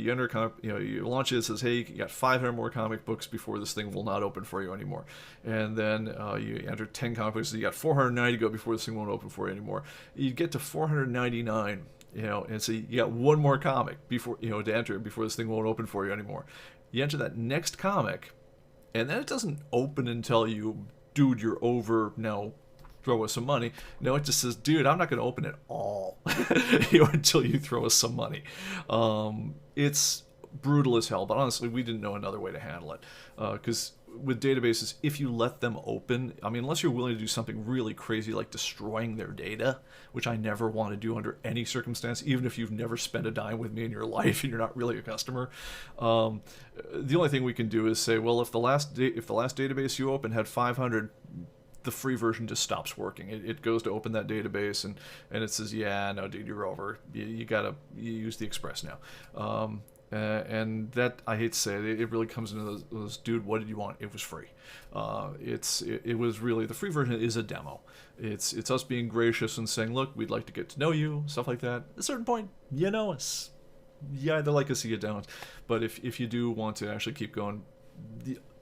enter you launch it. It says, hey, you got 500 more comic books before this thing will not open for you anymore. And then you enter 10 comic books, so you got 490 to go before this thing won't open for you anymore. You get to 499, and so you got one more comic before to enter before this thing won't open for you anymore. You enter that next comic, and then it doesn't open until you, dude, you're over now. Throw us some money. No, it just says, dude, I'm not going to open it all until you throw us some money. It's brutal as hell, but honestly, we didn't know another way to handle it. Because with databases, if you let them open, I mean, unless you're willing to do something really crazy like destroying their data, which I never want to do under any circumstance, even if you've never spent a dime with me in your life and you're not really a customer. The only thing we can do is say, well, if the last database you opened had 500, the free version just stops working. It goes to open that database and it says, yeah, no, dude, you're over. You use the Express now. And that, I hate to say it really comes into those, dude, what did you want? It was free. It was really, the free version is a demo. It's us being gracious and saying, look, we'd like to get to know you, stuff like that. At a certain point, you know us. You either like us or you don't. But if you do want to actually keep going,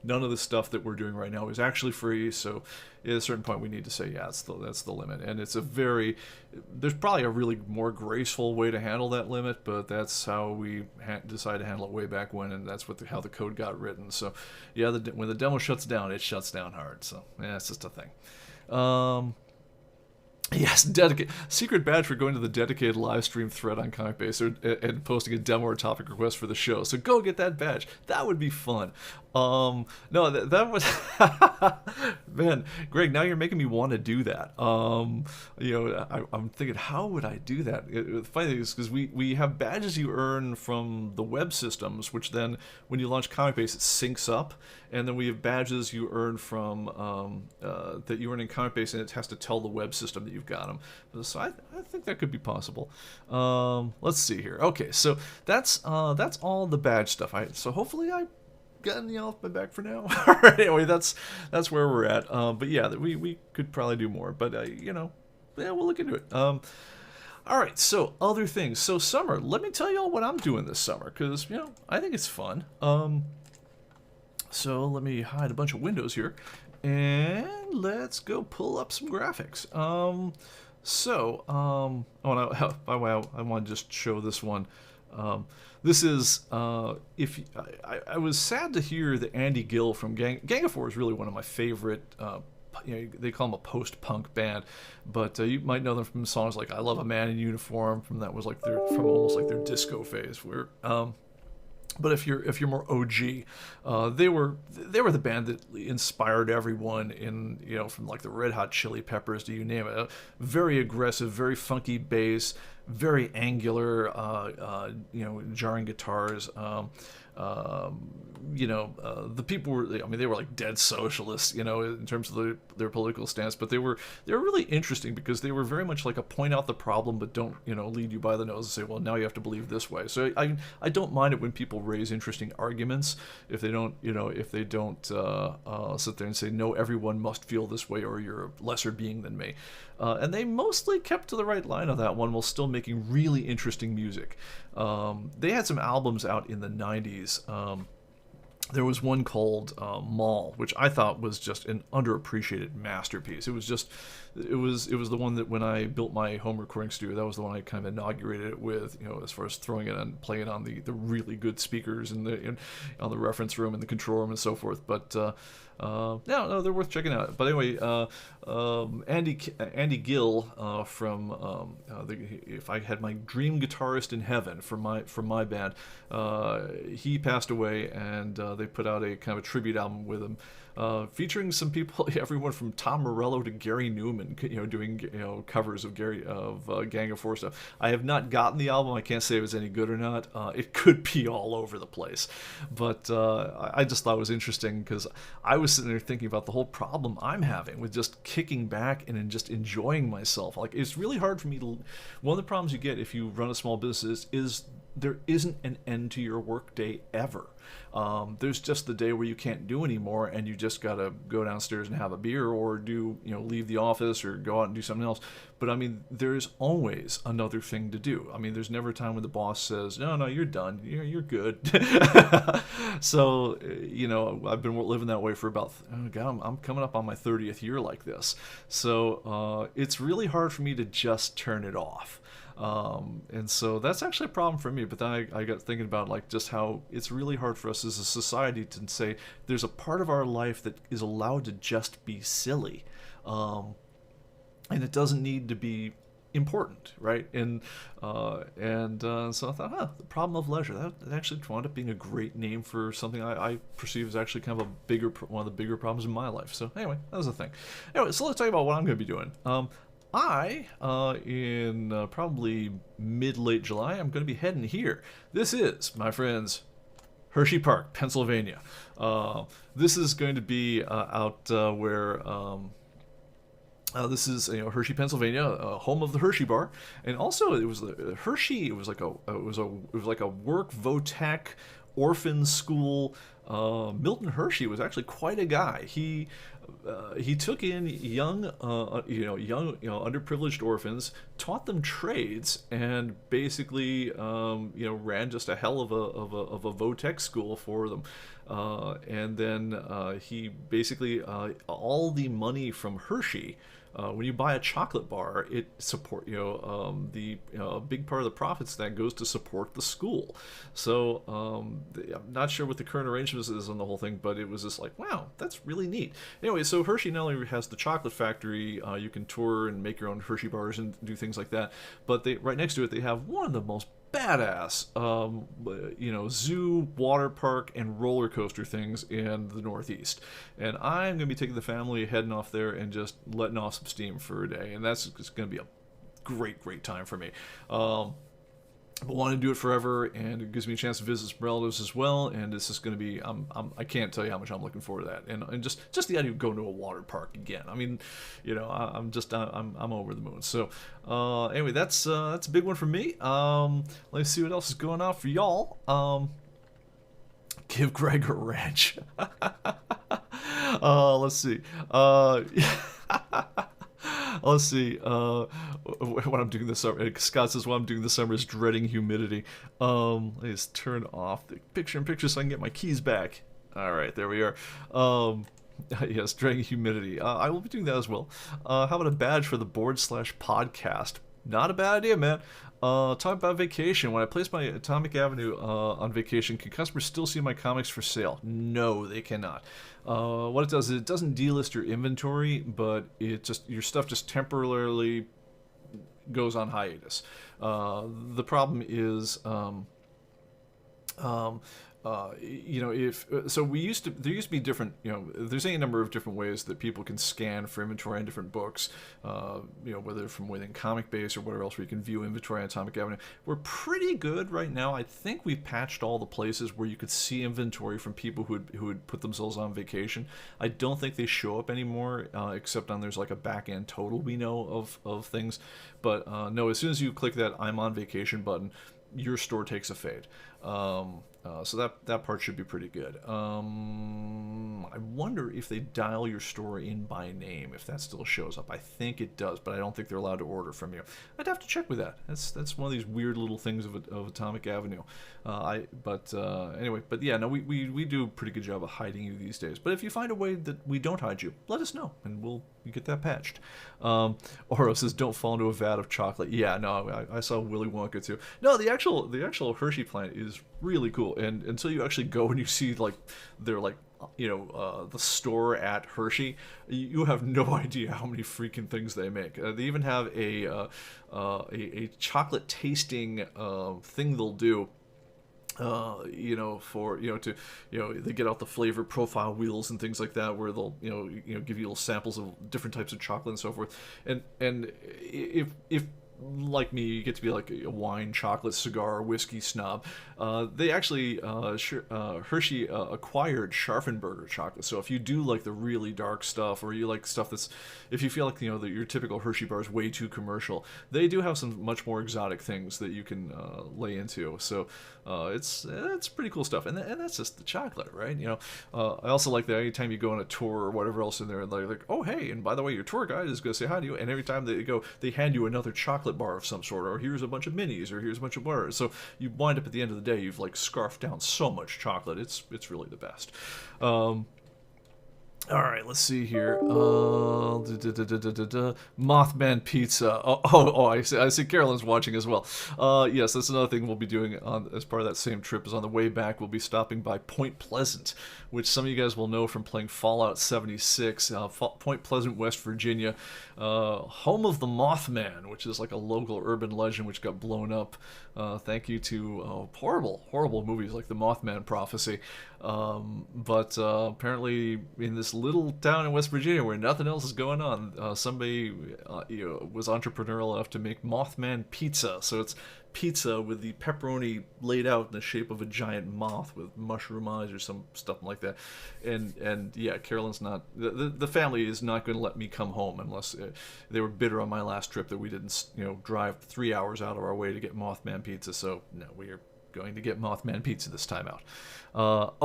none of the stuff that we're doing right now is actually free, so at a certain point we need to say, yeah, that's the limit. And it's there's probably a really more graceful way to handle that limit, but that's how we decided to handle it way back when, and that's how the code got written. So yeah, when the demo shuts down, it shuts down hard. So yeah, it's just a thing. Yes, secret badge for going to the dedicated live stream thread on ComicBase and posting a demo or topic request for the show. So go get that badge. That would be fun. No, that was man, Greg. Now you're making me want to do that. I'm thinking, how would I do that? The funny thing is, because we have badges you earn from the web systems, which then when you launch ComicBase, it syncs up, and then we have badges you earn from that you earn in ComicBase, and it has to tell the web system that you've got them. So I think that could be possible. Let's see here. Okay, so that's all the badge stuff. So hopefully I gotten you off my back for now. All right, anyway, that's where we're at. But yeah, we could probably do more. But yeah, we'll look into it. All right, so other things. So summer, let me tell you all what I'm doing this summer, because I think it's fun. So let me hide a bunch of windows here, and let's go pull up some graphics. By the way, I want to just show this one. This is if I was sad to hear that Andy Gill from Gang of Four is really one of my favorite. They call them a post-punk band, but you might know them from songs like "I Love a Man in Uniform." From almost like their disco phase. But if you're more OG, they were the band that inspired everyone from like the Red Hot Chili Peppers to you name it. Very aggressive, very funky bass, very angular, jarring guitars. The people were, they were like dead socialists, in terms of their political stance, but they were really interesting because they were very much like a point out the problem, but don't, lead you by the nose and say, well, now you have to believe this way. So I don't mind it when people raise interesting arguments if they don't, sit there and say, no, everyone must feel this way or you're a lesser being than me. And they mostly kept to the right line on that one while still making really interesting music. They had some albums out in the 90s. There was one called Mall, which I thought was just an underappreciated masterpiece. It was the one that when I built my home recording studio, that was the one I kind of inaugurated it with, as far as throwing it and playing it on the really good speakers on the reference room and the control room and so forth. But no, they're worth checking out. But anyway, Andy Gill from if I had my dream guitarist in heaven from my band, he passed away, and they put out a kind of a tribute album with him, featuring some people, everyone from Tom Morello to Gary Newman, doing covers of Gang of Four stuff. I have not gotten the album. I can't say it was any good or not. It could be all over the place, but I just thought it was interesting because I was sitting there thinking about the whole problem I'm having with just kicking back and just enjoying myself. Like, it's really hard for me to. One of the problems you get if you run a small business is there isn't an end to your workday ever. There's just the day where you can't do anymore, and you just gotta go downstairs and have a beer, or leave the office, or go out and do something else. But there's always another thing to do. There's never a time when the boss says, "No, you're done. You're good." So, I've been living that way for about. Oh God, I'm coming up on my 30th year like this. So it's really hard for me to just turn it off. And so that's actually a problem for me. But then I got thinking about just how it's really hard for us as a society to say there's a part of our life that is allowed to just be silly, and it doesn't need to be important, right? And so I thought, the problem of leisure, that actually wound up being a great name for something I perceive as actually kind of one of the bigger problems in my life. So anyway, that was the thing. Anyway, so let's talk about what I'm going to be doing. In probably mid-late July, I'm going to be heading here. This is, my friends, Hershey Park, Pennsylvania. This is going to be out where this is Hershey, Pennsylvania, home of the Hershey Bar, and also it was Hershey. It was like a work votech orphan school. Milton Hershey was actually quite a guy. He took in young underprivileged orphans, taught them trades, and basically ran just a hell of a votech school for them. And then he basically all the money from Hershey. When you buy a chocolate bar, it a big part of the profits that goes to support the school. So I'm not sure what the current arrangements is on the whole thing, but it was just like, wow, that's really neat. Anyway, so Hershey not only has the chocolate factory, you can tour and make your own Hershey bars and do things like that, but right next to it they have one of the most badass zoo, water park, and roller coaster things in the Northeast. And I'm going to be taking the family, heading off there and just letting off some steam for a day, and that's just going to be a great time for me. but want to do it forever, and it gives me a chance to visit some relatives as well. And it's just going to be, I can't tell you how much I'm looking forward to that, and just the idea of going to a water park again. I mean, I'm over the moon. So anyway, that's a big one for me. Let's see what else is going on for y'all. Give Greg a wrench. Let's see. Let's see. What I'm doing this summer. Scott says what I'm doing this summer is dreading humidity. Let me just turn off the picture-in-picture so I can get my keys back. All right, there we are. Yes, dreading humidity. I will be doing that as well. How about a badge for the board/podcast? Not a bad idea, man. Talking about vacation. When I place my Atomic Avenue on vacation, can customers still see my comics for sale? No, they cannot. What it does is it doesn't delist your inventory, but it just your stuff just temporarily goes on hiatus. The problem is, if so, there used to be different, there's any number of different ways that people can scan for inventory on different books, whether from within ComicBase or whatever else where you can view inventory on Atomic Avenue. We're pretty good right now. I think we've patched all the places where you could see inventory from people who had put themselves on vacation. I don't think they show up anymore, except on there's like a back end total we know of things. But no, as soon as you click that I'm on vacation button, your store takes a fade. So that part should be pretty good. I wonder if they dial your store in by name, if that still shows up. I think it does, but I don't think they're allowed to order from you. I'd have to check with that. That's one of these weird little things of Atomic Avenue. Anyway, but yeah, no, we do a pretty good job of hiding you these days. But if you find a way that we don't hide you, let us know, and we'll get that patched. Oro says, "Don't fall into a vat of chocolate." Yeah, no, I saw Willy Wonka too. No, the actual Hershey plant is really cool, and until you actually go and you see the store at Hershey, you have no idea how many freaking things they make. They even have a chocolate tasting thing they'll do. They get out the flavor profile wheels and things like that, where they'll give you little samples of different types of chocolate and so forth. And if like me, you get to be like a wine, chocolate, cigar, whiskey snob. They actually, Hershey acquired Scharfenberger chocolate. So if you do like the really dark stuff, or you like stuff that's, if you feel like that your typical Hershey bar is way too commercial, they do have some much more exotic things that you can lay into. So it's pretty cool stuff, and that's just the chocolate, right? I also like that anytime you go on a tour or whatever else in there, and they're like, oh hey, and by the way, your tour guide is going to say hi to you, and every time they go, they hand you another chocolate bar of some sort, or here's a bunch of minis, or here's a bunch of bars. So you wind up at the end of the day, you've like scarfed down so much chocolate. It's really the best. All right, let's see here. Mothman Pizza. I see Carolyn's watching as well. Yes, that's another thing we'll be doing as part of that same trip. Is on the way back, we'll be stopping by Point Pleasant, which some of you guys will know from playing Fallout 76. Point Pleasant, West Virginia, home of the Mothman, which is like a local urban legend which got blown up. Thank you to horrible movies like The Mothman Prophecy. But apparently in this little town in West Virginia where nothing else is going on, somebody was entrepreneurial enough to make Mothman Pizza. So it's pizza with the pepperoni laid out in the shape of a giant moth with mushroom eyes or some stuff like that. And yeah, Carolyn's not, the family is not going to let me come home unless they were bitter on my last trip that we didn't drive 3 hours out of our way to get Mothman Pizza. So no, we are going to get Mothman Pizza this time out.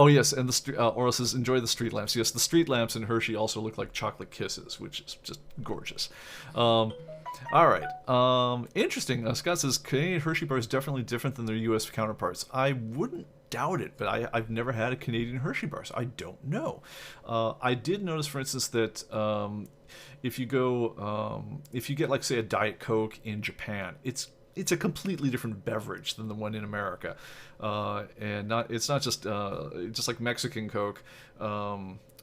Yes, and Oro says, enjoy the street lamps. Yes, the street lamps in Hershey also look like chocolate kisses, which is just gorgeous. All right. Interesting. Scott says, Canadian Hershey bar is definitely different than their U.S. counterparts. I wouldn't doubt it, but I've never had a Canadian Hershey bar, so I don't know. I did notice, for instance, that if you get, like, say, a Diet Coke in Japan, it's a completely different beverage than the one in America, and it's not just like Mexican Coke.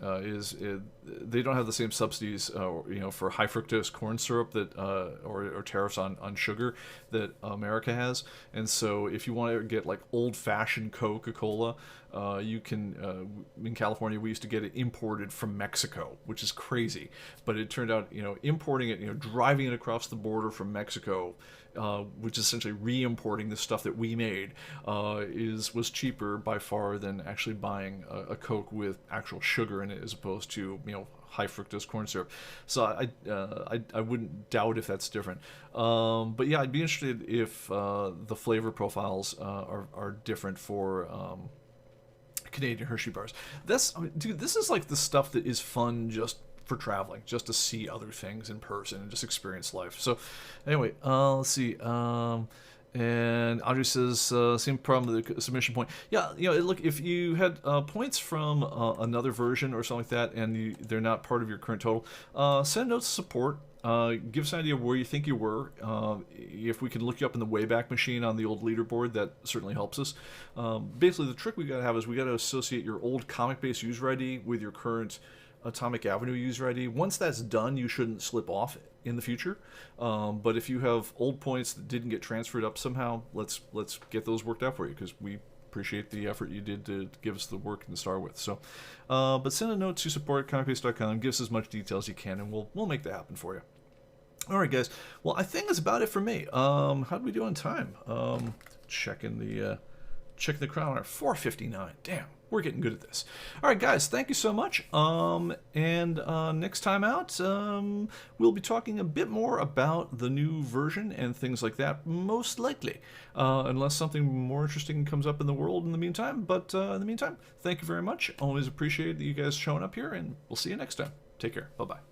they don't have the same subsidies, for high fructose corn syrup that or tariffs on sugar that America has. And so if you want to get like old-fashioned Coca-Cola, you can. In California, we used to get it imported from Mexico, which is crazy. But it turned out, importing it, driving it across the border from Mexico, which is essentially re-importing the stuff that we made, was cheaper by far than actually buying a Coke with actual sugar in it, as opposed to high fructose corn syrup. So I wouldn't doubt if that's different. But yeah, I'd be interested if the flavor profiles are different for Canadian Hershey bars. Dude, this is like the stuff that is fun just for traveling, just to see other things in person and just experience life. So anyway, let's see. And Audrey says, same problem with the submission point. Yeah, look, if you had points from another version or something like that, and they're not part of your current total, send notes to support. Give us an idea of where you think you were. If we can look you up in the Wayback Machine on the old leaderboard, that certainly helps us. Basically, the trick we got to have is we got to associate your old ComicBase user ID with your current Atomic Avenue user ID. Once that's done, you shouldn't slip off in the future. But if you have old points that didn't get transferred up somehow, let's get those worked out for you, because we appreciate the effort you did to give us the work to start with. So, but send a note to support@comicbase.com. Give us as much detail as you can, and we'll make that happen for you. All right, guys. Well, I think that's about it for me. How did we do on time? Checking the chronometer. 4:59. Damn. We're getting good at this. All right, guys, thank you so much. And next time out, we'll be talking a bit more about the new version and things like that, most likely, unless something more interesting comes up in the world in the meantime. But in the meantime, thank you very much. Always appreciate that you guys showing up here, and we'll see you next time. Take care. Bye-bye.